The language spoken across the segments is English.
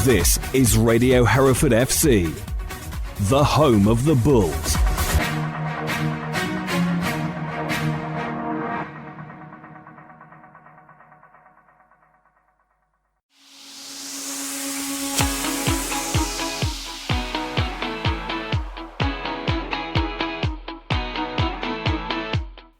This is Radio Hereford FC, the home of the Bulls.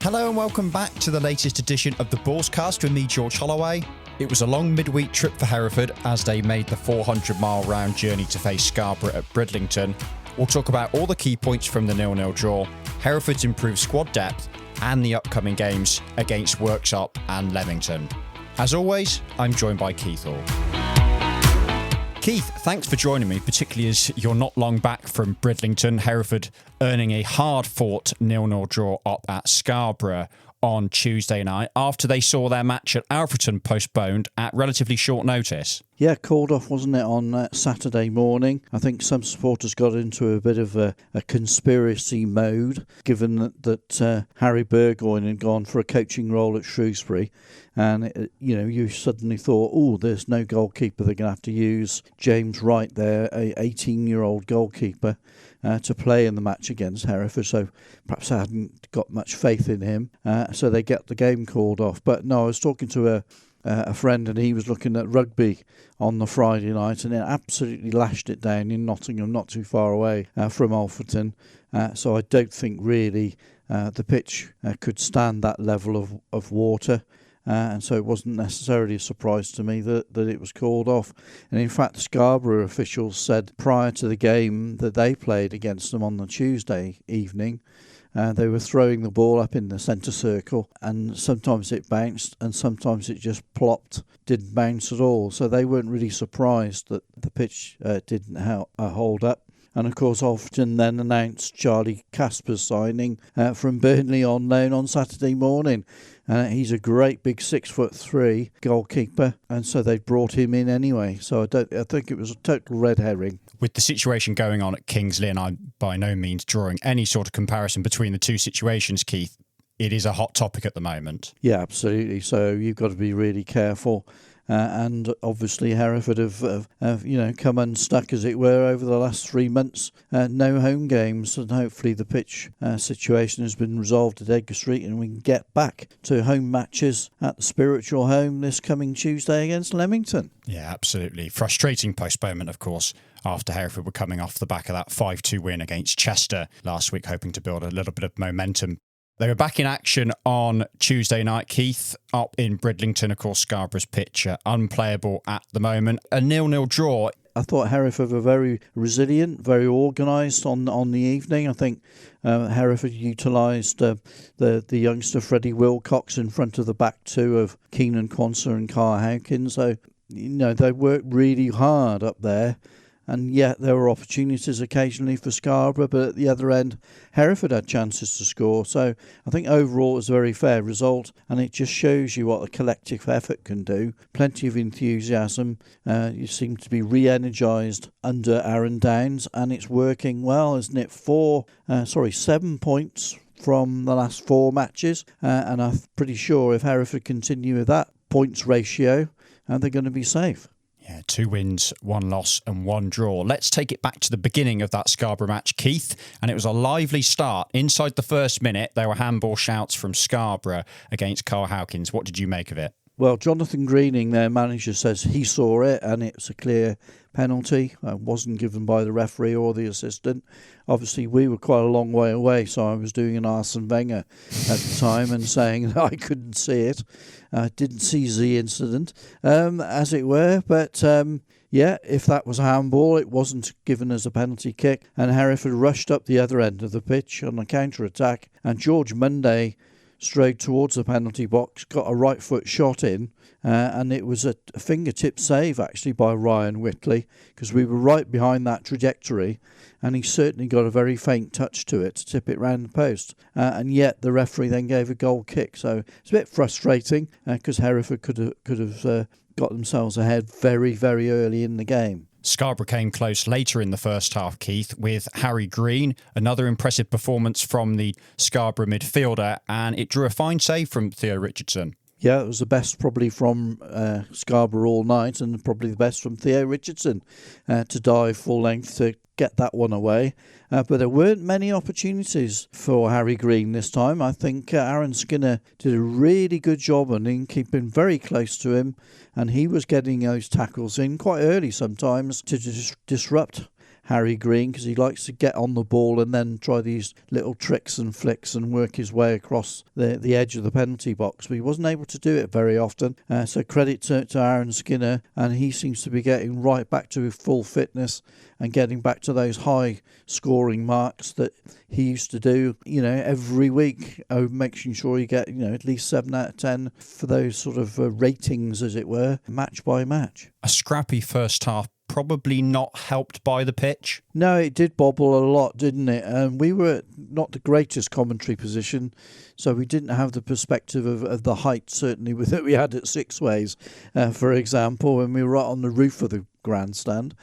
Hello and welcome back to the latest edition of the Bullscast with me, George Holloway. It was a long midweek trip for Hereford as they made the 400-mile round journey to face Scarborough at Bridlington. We'll talk about all the key points from the 0-0 draw, Hereford's improved squad depth, and the upcoming games against Worksop and Leamington. As always, I'm joined by Keith Hall. Keith, thanks for joining me, particularly as you're not long back from Bridlington. Hereford earning a hard-fought 0-0 draw up at Scarborough on Tuesday night after they saw their match at Alfreton postponed at relatively short notice. Yeah, called off, wasn't it, on Saturday morning. I think some supporters got into a bit of a conspiracy mode, given that Harry Burgoyne had gone for a coaching role at Shrewsbury. And, you suddenly thought, oh, there's no goalkeeper. They're going to have to use James Wright there, a 18-year-old goalkeeper, to play in the match against Hereford. So perhaps I hadn't got much faith in him. So they get the game called off. But no, I was talking to a friend, and he was looking at rugby on the Friday night, and it absolutely lashed it down in Nottingham, not too far away from Alfreton. So I don't think really the pitch could stand that level of water. And so it wasn't necessarily a surprise to me that it was called off. And in fact, the Scarborough officials said prior to the game that they played against them on the Tuesday evening, they were throwing the ball up in the centre circle, and sometimes it bounced and sometimes it just plopped, didn't bounce at all. So they weren't really surprised that the pitch didn't hold up. And of course, Alfreton then announced Charlie Casper's signing from Burnley on loan on Saturday morning. He's a great big 6'3" goalkeeper, and so they brought him in anyway. So I think it was a total red herring. With the situation going on at Kingsley, and I'm by no means drawing any sort of comparison between the two situations, Keith, it is a hot topic at the moment. Yeah, absolutely. So you've got to be really careful. And obviously Hereford have come unstuck, as it were, over the last 3 months. No home games, and hopefully the pitch situation has been resolved at Edgar Street, and we can get back to home matches at the spiritual home this coming Tuesday against Leamington. Yeah, absolutely. Frustrating postponement, of course, after Hereford were coming off the back of that 5-2 win against Chester last week, hoping to build a little bit of momentum. They were back in action on Tuesday night, Keith, up in Bridlington. Of course, Scarborough's pitch unplayable at the moment. A 0-0 draw. I thought Hereford were very resilient, very organised on the evening. I think Hereford utilised the youngster Freddie Wilcox in front of the back two of Keenan Quansah and Carl Howkins. So, they worked really hard up there. And yet there were opportunities occasionally for Scarborough, but at the other end, Hereford had chances to score. So I think overall it was a very fair result, and it just shows you what a collective effort can do. Plenty of enthusiasm. You seem to be re-energised under Aaron Downs, and it's working well, isn't it? 7 points from the last 4 matches, and I'm pretty sure if Hereford continue with that points ratio, they're going to be safe. Yeah, 2 wins, 1 loss and 1 draw. Let's take it back to the beginning of that Scarborough match, Keith, and it was a lively start. Inside the first minute, there were handball shouts from Scarborough against Carl Howkins. What did you make of it? Well, Jonathan Greening, their manager, says he saw it and it's a clear penalty. It wasn't given by the referee or the assistant. Obviously, we were quite a long way away, so I was doing an Arsene Wenger at the time and saying that I couldn't see it. Didn't see the incident, as it were. But, if that was a handball, it wasn't given as a penalty kick. And Hereford rushed up the other end of the pitch on a counter-attack. And George Munday strode towards the penalty box, got a right foot shot in, and it was a fingertip save actually by Ryan Whitley, because we were right behind that trajectory, and he certainly got a very faint touch to it to tip it round the post, and yet the referee then gave a goal kick. So it's a bit frustrating because Hereford could have got themselves ahead very, very early in the game. Scarborough came close later in the first half, Keith, with Harry Green, another impressive performance from the Scarborough midfielder, and it drew a fine save from Theo Richardson. Yeah, it was the best probably from Scarborough all night, and probably the best from Theo Richardson to dive full length to get that one away. But there weren't many opportunities for Harry Green this time. I think Aaron Skinner did a really good job on him, keeping very close to him, and he was getting those tackles in quite early sometimes to disrupt Harry Green, because he likes to get on the ball and then try these little tricks and flicks and work his way across the edge of the penalty box, but he wasn't able to do it very often. So credit to Aaron Skinner, and he seems to be getting right back to full fitness and getting back to those high scoring marks that he used to do, every week, making sure you get, at least 7 out of 10 for those sort of ratings, as it were, match by match. A scrappy first half, probably not helped by the pitch. No, it did bobble a lot, didn't it? We were not the greatest commentary position, so we didn't have the perspective of the height, certainly, that we had at Six Ways, for example, when we were right on the roof of the grandstand.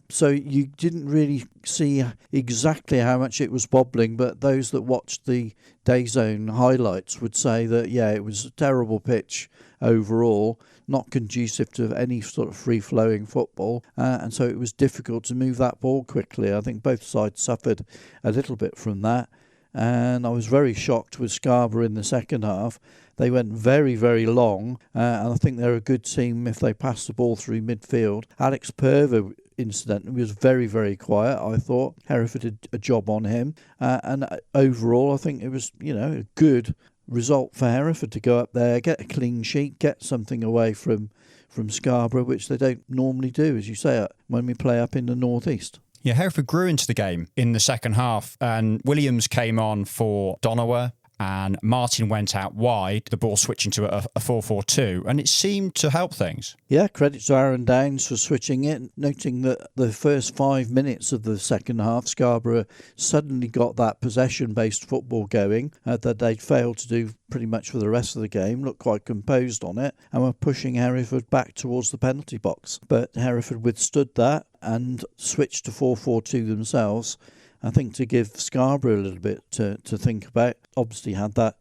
So you didn't really see exactly how much it was bobbling, but those that watched the DAZN highlights would say that, it was a terrible pitch overall, not conducive to any sort of free-flowing football, and so it was difficult to move that ball quickly. I think both sides suffered a little bit from that, and I was very shocked with Scarborough in the second half. They went very, very long, and I think they're a good team if they pass the ball through midfield. Alex Purver, incidentally, was very, very quiet. I thought Hereford did a job on him, and overall I think it was, a good result for Hereford to go up there, get a clean sheet, get something away from Scarborough, which they don't normally do, as you say, when we play up in the northeast. Yeah, Hereford grew into the game in the second half, and Williams came on for Donowa, and Martin went out wide, the ball switching to a 4-4-2, and it seemed to help things. Yeah, credit to Aaron Downs for switching it, noting that the first 5 minutes of the second half, Scarborough suddenly got that possession-based football going that they'd failed to do pretty much for the rest of the game, looked quite composed on it, and were pushing Hereford back towards the penalty box. But Hereford withstood that and switched to 4-4-2 themselves, I think, to give Scarborough a little bit to think about. Obviously had that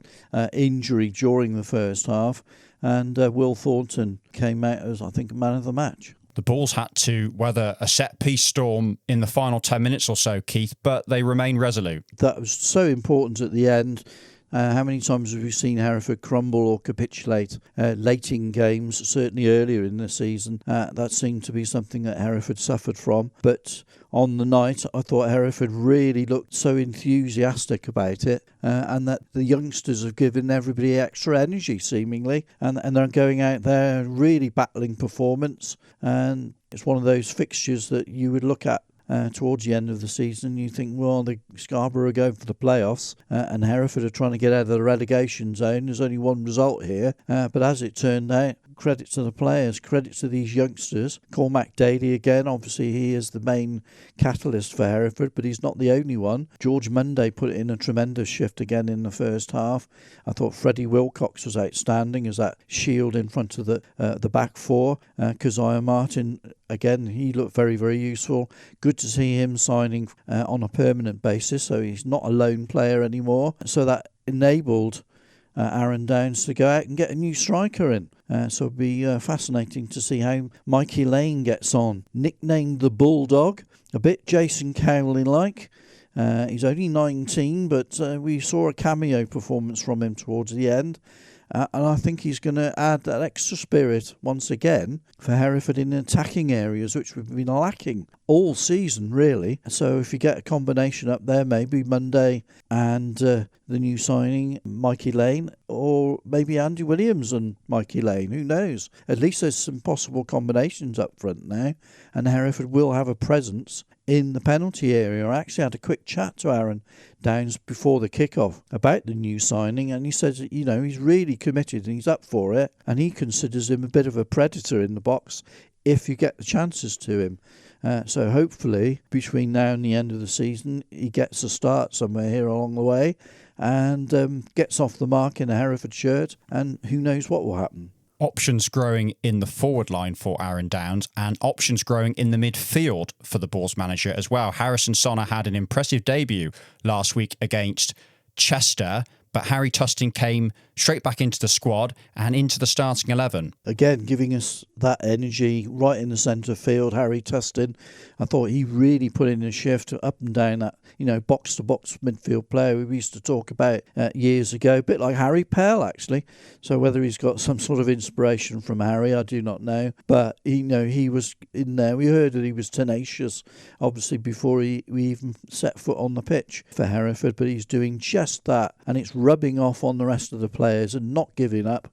injury during the first half, and Will Thornton came out as, I think, man of the match. The Bulls had to weather a set-piece storm in the final 10 minutes or so, Keith, but they remained resolute. That was so important at the end. How many times have we seen Hereford crumble or capitulate late in games, certainly earlier in the season? That seemed to be something that Hereford suffered from. But on the night, I thought Hereford really looked so enthusiastic about it, and that the youngsters have given everybody extra energy, seemingly, and they're going out there really battling performance. And it's one of those fixtures that you would look at towards the end of the season. You think, well, the Scarborough are going for the playoffs, and Hereford are trying to get out of the relegation zone. There's only one result here, but as it turned out, credit to the players, credit to these youngsters. Cormac Daly again, obviously he is the main catalyst for Hereford, but he's not the only one. George Monday put in a tremendous shift again in the first half. I thought Freddie Wilcox was outstanding as that shield in front of the back four. Keziah Martin, again, he looked very, very useful. Good to see him signing on a permanent basis, so he's not a lone player anymore. So that enabled Aaron Downs to go out and get a new striker in. So it'll be fascinating to see how Mikey Lane gets on. Nicknamed the Bulldog, a bit Jason Cowley-like. He's only 19, but we saw a cameo performance from him towards the end. And I think he's going to add that extra spirit once again for Hereford in attacking areas, which we've been lacking all season, really. So if you get a combination up there, maybe Monday and the new signing, Mikey Lane, or maybe Andy Williams and Mikey Lane, who knows? At least there's some possible combinations up front now, and Hereford will have a presence in the penalty area. I actually had a quick chat to Aaron Downs before the kickoff about the new signing, and he says, he's really committed and he's up for it, and he considers him a bit of a predator in the box if you get the chances to him. So hopefully between now and the end of the season he gets a start somewhere here along the way and gets off the mark in a Hereford shirt, and who knows what will happen. Options growing in the forward line for Aaron Downs, and options growing in the midfield for the Bulls manager as well. Harrison Sonner had an impressive debut last week against Chester, but Harry Tustin came straight back into the squad and into the starting 11. Again, giving us that energy right in the centre field, Harry Tustin. I thought he really put in a shift up and down that, box-to-box midfield player we used to talk about years ago. A bit like Harry Pell, actually. So whether he's got some sort of inspiration from Harry, I do not know. But, he was in there. We heard that he was tenacious, obviously, before we even set foot on the pitch for Hereford. But he's doing just that. And it's rubbing off on the rest of the players and not giving up.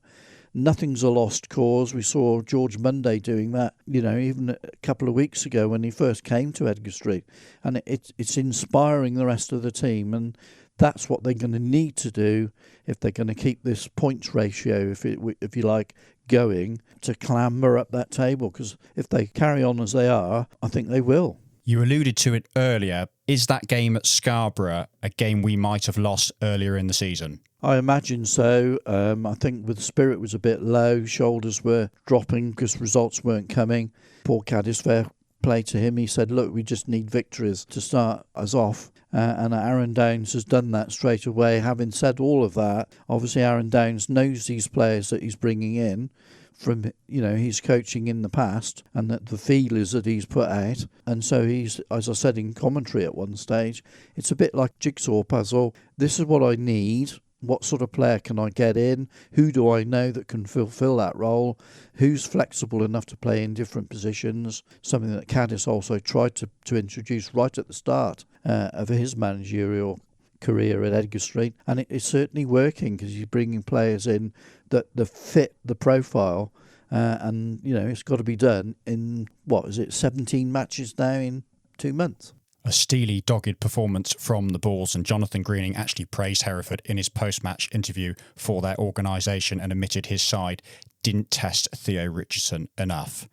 Nothing's a lost cause. We saw George Monday doing that, even a couple of weeks ago when he first came to Edgar Street. And it's inspiring the rest of the team. And that's what they're going to need to do if they're going to keep this points ratio, if you like, going to clamber up that table. Because if they carry on as they are, I think they will. You alluded to it earlier. Is that game at Scarborough a game we might have lost earlier in the season? I imagine so. I think the spirit was a bit low. Shoulders were dropping because results weren't coming. Poor Caddis, fair play to him. He said, look, we just need victories to start us off. And Aaron Downs has done that straight away. Having said all of that, obviously Aaron Downs knows these players that he's bringing in from his coaching in the past, and that the feelers that he's put out. And so he's, as I said in commentary at one stage, it's a bit like jigsaw puzzle. This is what I need. What sort of player can I get in? Who do I know that can fulfil that role? Who's flexible enough to play in different positions? Something that Caddis also tried to introduce right at the start of his managerial career at Edgar Street. And it's certainly working because he's bringing players in that fit the profile. And it's got to be done in, 17 matches now in 2 months. A steely, dogged performance from the Bulls, and Jonathan Greening actually praised Hereford in his post-match interview for their organisation and admitted his side didn't test Theo Richardson enough.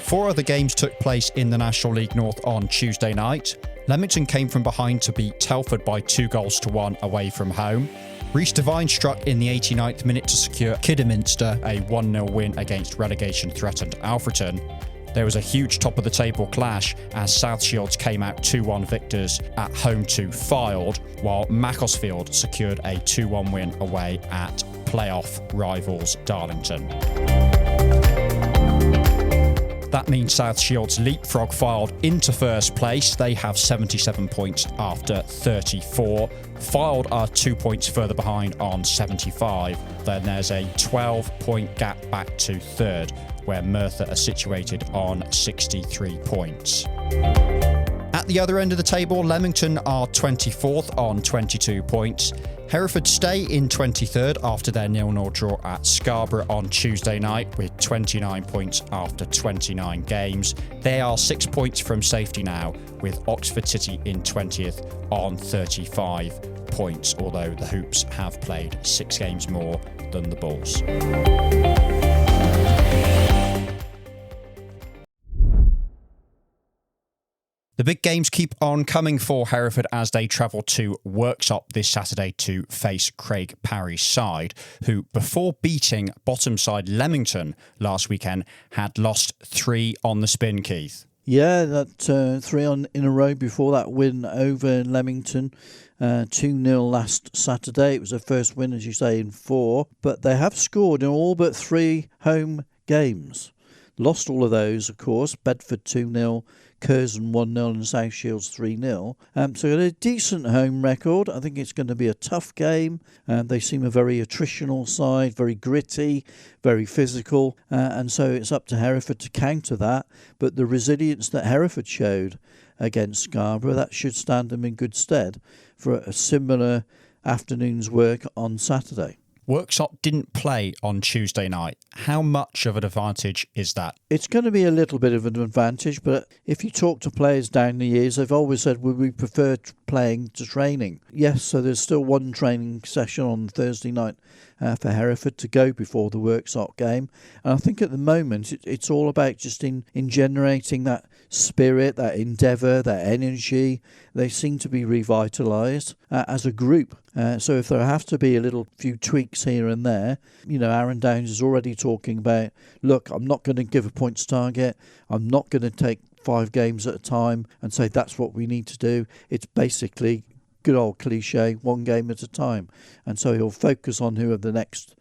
Four other games took place in the National League North on Tuesday night. Leamington came from behind to beat Telford by 2-1 away from home. Rhys Devine struck in the 89th minute to secure Kidderminster a 1-0 win against relegation-threatened Alfreton. There was a huge top-of-the-table clash as South Shields came out 2-1 victors at home to Fylde, while Macclesfield secured a 2-1 win away at playoff rivals Darlington. That means South Shields leapfrog Fylde into first place. They have 77 points after 34. Fylde are 2 points further behind on 75. Then there's a 12-point gap back to third, where Merthyr are situated on 63 points. At the other end of the table, Leamington are 24th on 22 points. Hereford stay in 23rd after their 0-0 draw at Scarborough on Tuesday night with 29 points after 29 games. They are 6 points from safety now, with Oxford City in 20th on 35 points, although the Hoops have played 6 games more than the Bulls. The big games keep on coming for Hereford as they travel to Worksop this Saturday to face Craig Parry's side, who, before beating bottom side Leamington last weekend, had lost 3 on the spin, Keith. Yeah, that 3 in a row before that win over Leamington. 2-0 last Saturday. It was their first win, as you say, in 4. But they have scored in all but 3 home games. Lost all of those, of course. Bedford 2-0. Curzon 1-0 and South Shields 3-0. So a decent home record. I think it's going to be a tough game. They seem a very attritional side, very gritty, very physical. And so it's up to Hereford to counter that. But the resilience that Hereford showed against Scarborough, that should stand them in good stead for a similar afternoon's work on Saturday. Worksop didn't play on Tuesday night. How much of an advantage is that? It's going to be a little bit of an advantage, but if you talk to players down the years, they've always said, well, we prefer playing to training. Yes, so there's still one training session on Thursday night for Hereford to go before the Worksop game. And I think at the moment it's all about just in generating that spirit, that endeavour, that energy. They seem to be revitalised as a group. So if there have to be a few tweaks here and there, Aaron Downs is already talking about, look, I'm not going to give a points target. I'm not going to take 5 games at a time and say that's what we need to do. It's basically good old cliche, 1 game at a time. And so he'll focus on who are the next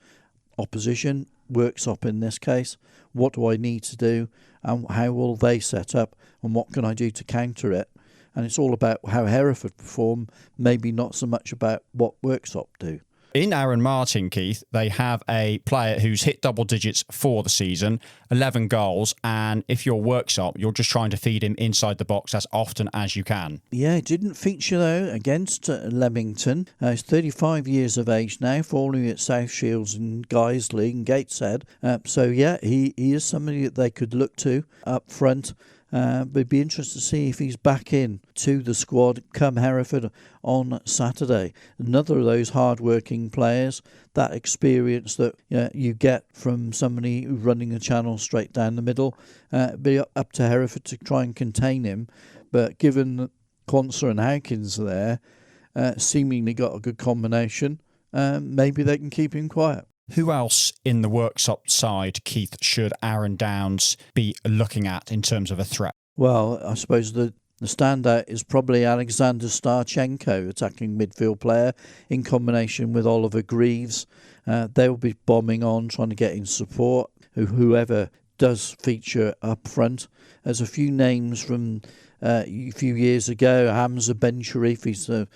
opposition, Worksop in this case. What do I need to do, and how will they set up, and what can I do to counter it? And it's all about how Hereford perform, maybe not so much about what Worksop do. In Aaron Martin, Keith, they have a player who's hit double digits for the season, 11 goals, and if you're Worksop, you're just trying to feed him inside the box as often as you can. Yeah, it didn't feature, though, against Leamington. He's 35 years of age now, formerly at South Shields and Guiseley and Gateshead. So, yeah, he is somebody that they could look to up front. But it'd be interesting to see if he's back in to the squad come Hereford on Saturday. Another of those hard-working players, that experience that you get from somebody running a channel straight down the middle. Be up to Hereford to try and contain him. But given Quansah and Howkins there, seemingly got a good combination, maybe they can keep him quiet. Who else in the Worksop side, Keith, should Aaron Downs be looking at in terms of a threat? Well, I suppose the standout is probably Alexander Starchenko, attacking midfield player, in combination with Oliver Greaves. They'll be bombing on, trying to get in support, whoever does feature up front. There's a few names from a few years ago. Hamza Ben Sharif, he's a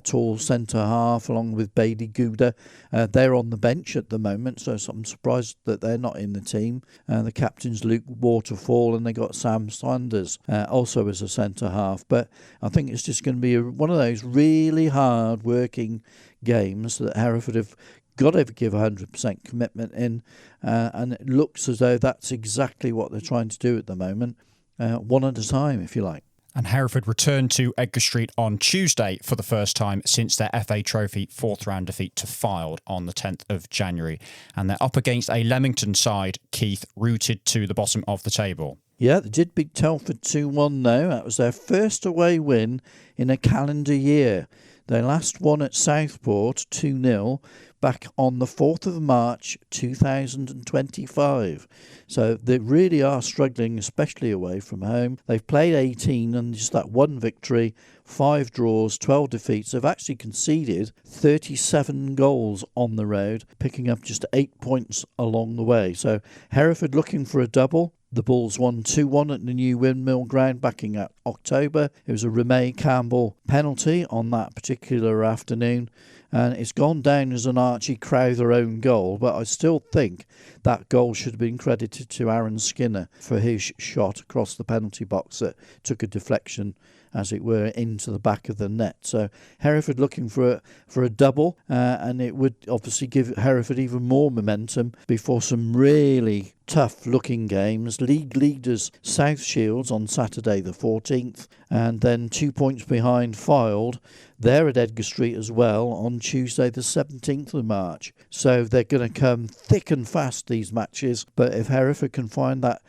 tall centre half, along with Bailey Gouda. They're on the bench at the moment, so I'm surprised that they're not in the team. The captain's Luke Waterfall, and they got Sam Sanders also as a centre half. But I think it's just going to be one of those really hard working games that Hereford have got to give 100% commitment in, and it looks as though that's exactly what they're trying to do at the moment. One at a time, if you like. And Hereford returned to Edgar Street on Tuesday for the first time since their FA Trophy 4th round defeat to Fylde on the 10th of January. And they're up against a Leamington side, Keith, rooted to the bottom of the table. Yeah, they did beat Telford 2-1 though. That was their first away win in a calendar year. They last won at Southport 2-0 back on the 4th of March 2025. So they really are struggling, especially away from home. They've played 18 and just that 1 victory, 5 draws, 12 defeats. They've actually conceded 37 goals on the road, picking up just 8 points along the way. So Hereford looking for a double. The Bulls won 2-1 at the new Windmill Ground back in October. It was a Remay Campbell penalty on that particular afternoon, and it's gone down as an Archie Crowther own goal, but I still think that goal should have been credited to Aaron Skinner for his shot across the penalty box that took a deflection, as it were, into the back of the net. So Hereford looking for a double, and it would obviously give Hereford even more momentum before some really tough looking games. League leaders South Shields on Saturday the 14th, and then 2 points behind Fylde. They're at Edgar Street as well on Tuesday the 17th of March. So they're going to come thick and fast, these matches. But if Hereford can find that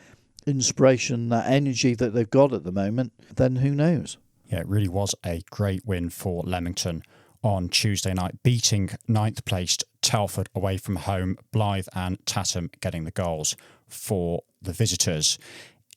inspiration, that energy that they've got at the moment, then who knows? Yeah, it really was a great win for Leamington on Tuesday night, beating 9th placed Telford away from home, Blythe and Tatham getting the goals for the visitors.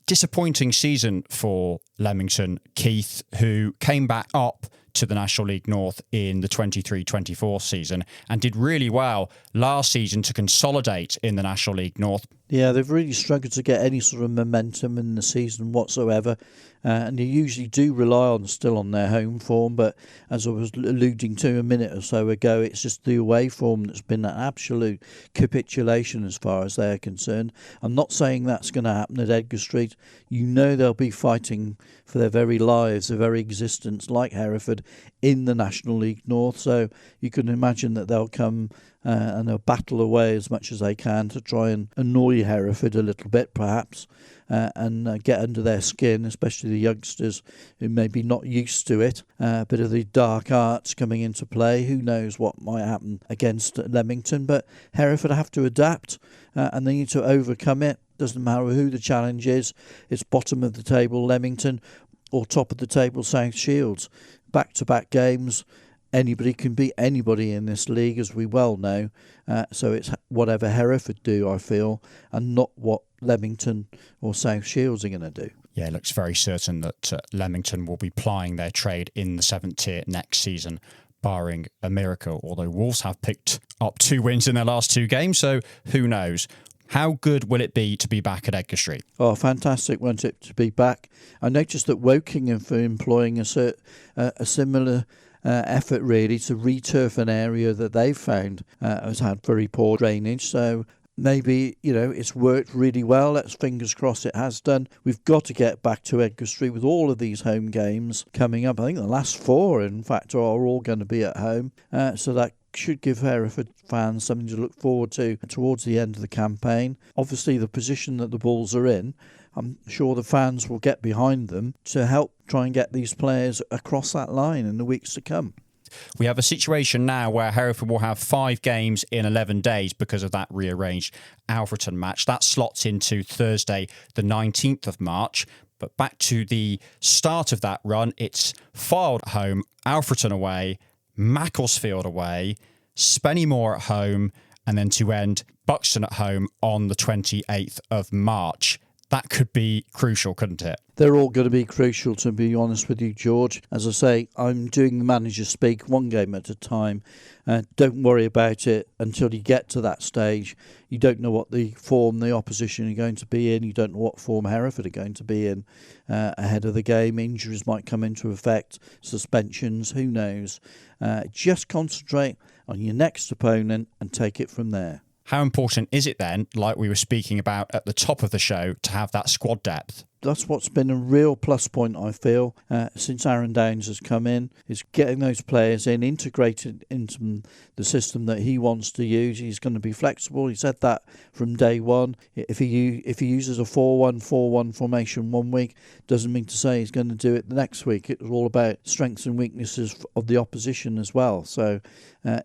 Disappointing season for Leamington, Keith, who came back up to the National League North in the 23-24 season and did really well last season to consolidate in the National League North. Yeah, they've really struggled to get any sort of momentum in the season whatsoever, and they usually do rely still on their home form, but as I was alluding to a minute or so ago, it's just the away form that's been an absolute capitulation as far as they're concerned. I'm not saying that's going to happen at Edgar Street. You know they'll be fighting for their very lives, their very existence, like Hereford, in the National League North, so you can imagine that they'll come and they'll battle away as much as they can to try and annoy Hereford a little bit, perhaps, and get under their skin, especially the youngsters who may be not used to it. A bit of the dark arts coming into play. Who knows what might happen against Leamington, but Hereford have to adapt and they need to overcome it. Doesn't matter who the challenge is. It's bottom of the table Leamington or top of the table South Shields. Back-to-back games. Anybody can beat anybody in this league, as we well know. So it's whatever Hereford do, I feel, and not what Leamington or South Shields are going to do. Yeah, it looks very certain that Leamington will be plying their trade in the 7th tier next season, barring a miracle, although Wolves have picked up 2 wins in their last 2 games, so who knows? How good will it be to be back at Edgar Street? Oh, fantastic, won't it, to be back? I noticed that Woking are employing a similar effort, really, to returf an area that they've found has had very poor drainage, so maybe, it's worked really well. Let's fingers crossed it has done. We've got to get back to Edgar Street with all of these home games coming up. I think the last 4, in fact, are all going to be at home, so that should give Hereford fans something to look forward to towards the end of the campaign. Obviously, the position that the Bulls are in, I'm sure the fans will get behind them to help try and get these players across that line in the weeks to come. We have a situation now where Hereford will have 5 games in 11 days because of that rearranged Alfreton match. That slots into Thursday, the 19th of March. But back to the start of that run, it's Fylde at home, Alfreton away, Macclesfield away, Spennymoor at home, and then to end Buxton at home on the 28th of March. That could be crucial, couldn't it? They're all going to be crucial, to be honest with you, George. As I say, I'm doing the manager speak 1 game at a time. Don't worry about it until you get to that stage. You don't know what the form the opposition are going to be in. You don't know what form Hereford are going to be in ahead of the game. Injuries might come into effect, suspensions, who knows. Just concentrate on your next opponent and take it from there. How important is it then, like we were speaking about at the top of the show, to have that squad depth? That's what's been a real plus point, I feel, since Aaron Downs has come in, is getting those players in, integrated into the system that he wants to use. He's going to be flexible. He said that from day one. If he uses a 4-1-4-1 formation 1 week, doesn't mean to say he's going to do it the next week. It's all about strengths and weaknesses of the opposition as well. So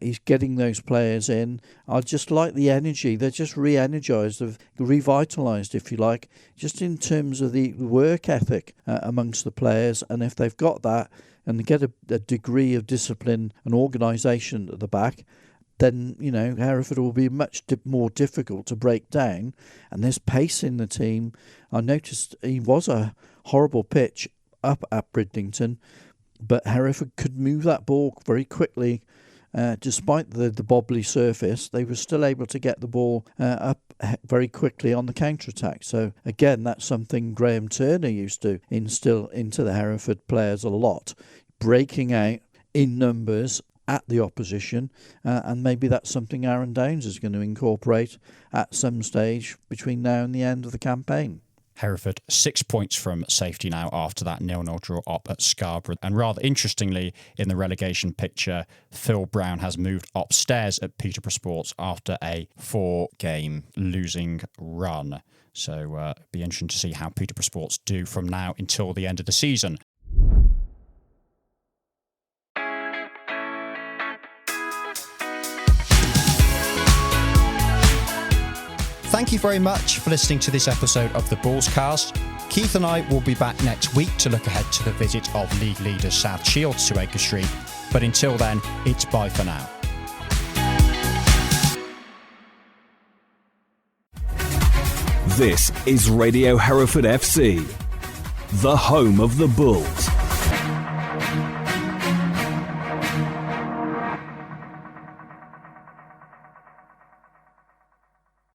he's getting those players in. I just like the energy. They're just re-energised, revitalised, if you like, just in terms of the work ethic amongst the players. And if they've got that and they get a degree of discipline and organisation at the back, then, Hereford will be much more difficult to break down. And there's pace in the team. I noticed he was a horrible pitch up at Bridlington, but Hereford could move that ball very quickly. Despite the bobbly surface, they were still able to get the ball up very quickly on the counter-attack. So again, that's something Graham Turner used to instill into the Hereford players a lot, breaking out in numbers at the opposition, and maybe that's something Aaron Downs is going to incorporate at some stage between now and the end of the campaign. Hereford 6 points from safety now after that 0-0 draw up at Scarborough. And rather interestingly, in the relegation picture, Phil Brown has moved upstairs at Peterborough Sports after a 4-game losing run. So it'll be interesting to see how Peterborough Sports do from now until the end of the season. Thank you very much for listening to this episode of the Bullscast. Keith and I will be back next week to look ahead to the visit of league leaders South Shields to Edgar Street. But until then, it's bye for now. This is Radio Hereford FC, the home of the Bulls.